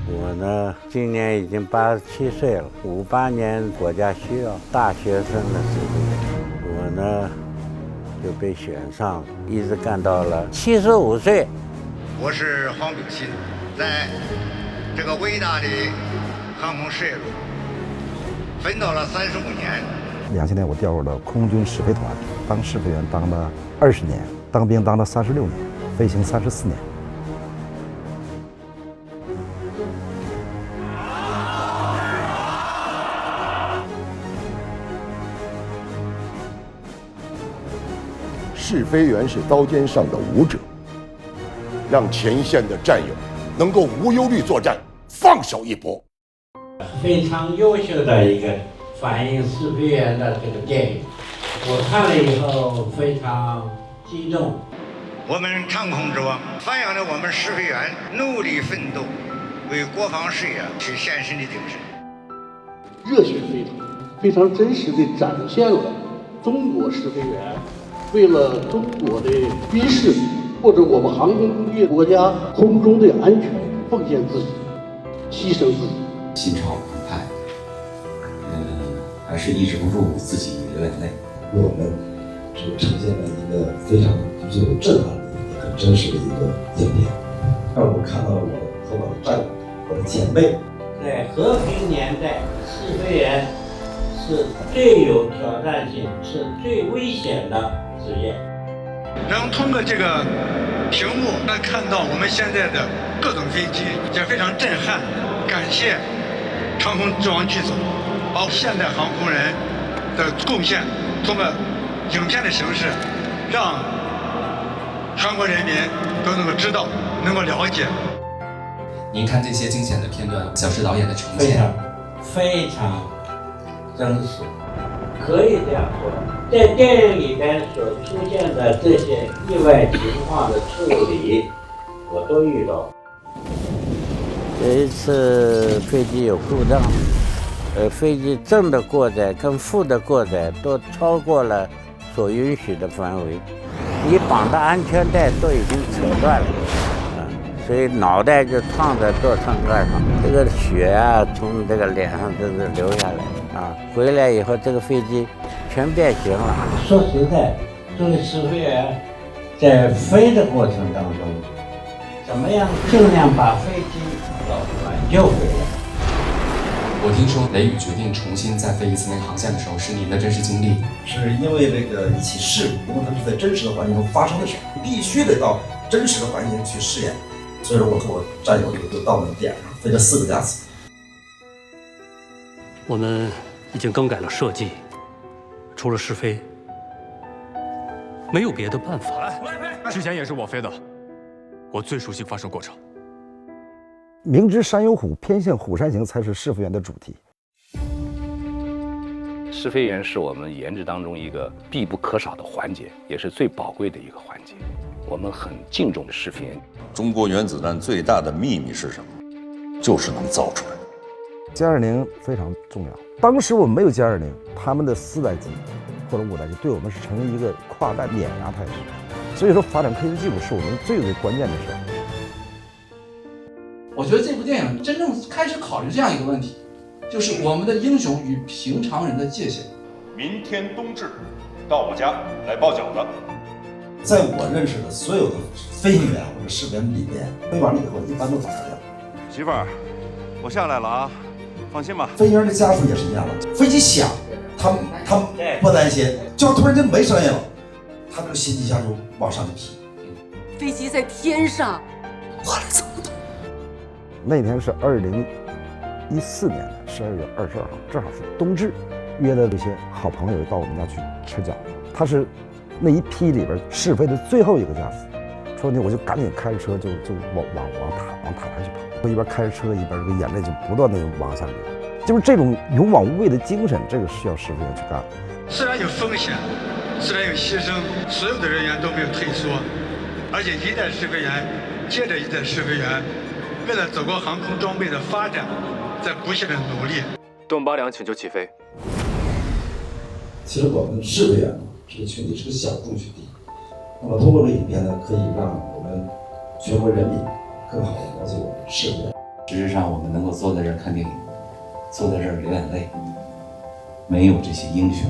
我呢，今年已经87岁了。58年国家需要大学生的士兵，我呢就被选上，一直干到了75岁。我是黄炳新，在这个伟大的航空事业中奋斗了35年。2000年我调入了空军试飞团，当试飞员当了20年，当兵当了36年，飞行34年。试飞员是刀尖上的舞者，让前线的战友能够无忧虑作战，放手一搏。非常优秀的一个反映试飞员的这个电影，我看了以后非常激动。我们长空之王反映了我们试飞员努力奋斗、为国防事业去献身的精神。热血沸腾，非常真实地展现了中国试飞员为了中国的军事或者我们航空工业国家空中的安全奉献自己、牺牲自己。心潮澎湃，还是抑制不住自己流眼泪。为我们这个呈现了一个非常具有震撼力、也很真实的一个影片，让我看到了我和我的战友、我的前辈。在和平年代，试飞员是最有挑战性、是最危险的职业。然后通过这个屏幕来看到我们现在的各种飞机，也非常震撼。感谢长空之王剧组把现代航空人的贡献通过影片的形式，让全国人民都能够知道、能够了解。您看这些惊险的片段，小石导演的呈现非常真实，可以这样说，在电影里边所出现的这些意外情况的处理，我都遇到。这一次飞机有故障，飞机正的过载跟负的过载都超过了所允许的范围，你绑的安全带都已经扯断了，所以脑袋就撞在座舱盖上，这个血啊从这个脸上都是流下来啊。回来以后，这个飞机全变形了。说实在，作为试飞员，在飞的过程当中，怎么样尽量把飞机挽救回来？我听说雷雨决定重新再飞一次那个航线的时候，是您的真实经历。是因为这个一起事故，因为它是在真实的环境中发生的事，必须得到真实的环境去试验。所以说，我和我战友就到了点上，飞了4个架次。我们已经更改了设计，除了试飞，没有别的办法。之前也是我飞的，我最熟悉发射过程。明知山有虎，偏向虎山行才是试飞员的主题。试飞员是我们研制当中一个必不可少的环节，也是最宝贵的一个环节。我们很敬重试飞员。中国原子弹最大的秘密是什么？就是能造出来。歼20非常重要。当时我们没有歼20，他们的4代机或者5代机对我们是成为一个跨代碾压态势。所以说，发展科学技术是我们最关键的事儿。我觉得这部电影真正开始考虑这样一个问题，就是我们的英雄与平常人的界限。明天冬至，到我家来包饺子。在我认识的所有的飞行员或者试飞员里面，飞完了以后一般都打掉。媳妇儿，我下来了啊，放心吧。飞行员的家属也是一样的，飞机响，他们不担心，就突然间没声音了，他这个心一下就往上就提。飞机在天上，我来怎么动？那天是2014年的12月22号，正好是冬至，约了这些好朋友到我们家去吃饺子。他是那一批里边试飞的最后一个架次，说呢我就赶紧开着车就往塔台去跑。我一边开着车一边这个眼泪就不断的往下流，就是这种勇往无畏的精神，这个需要试飞员去干。虽然有风险，虽然有牺牲，所有的人员都没有退缩，而且一代试飞员接着一代试飞员，为了祖国航空装备的发展，在不懈的努力。动8-2请求起飞。其实我们试飞员这个群体是个小众群体，那么通过这个影片呢，可以让我们全国人民更好的了解我们世界。事实上，我们能够坐在这儿看电影，坐在这儿流眼泪，没有这些英雄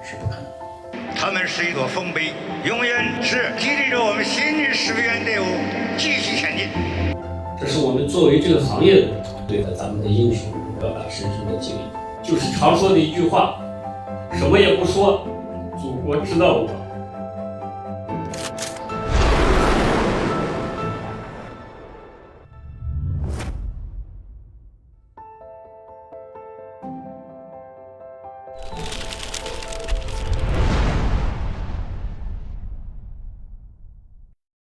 是不可能。他们是一座丰碑，永远是激励着我们新的识别员队伍继续前进。这是我们作为这个行业的对待咱们的英雄表达深深的敬意。就是常说的一句话，什么也不说，祖国知道我。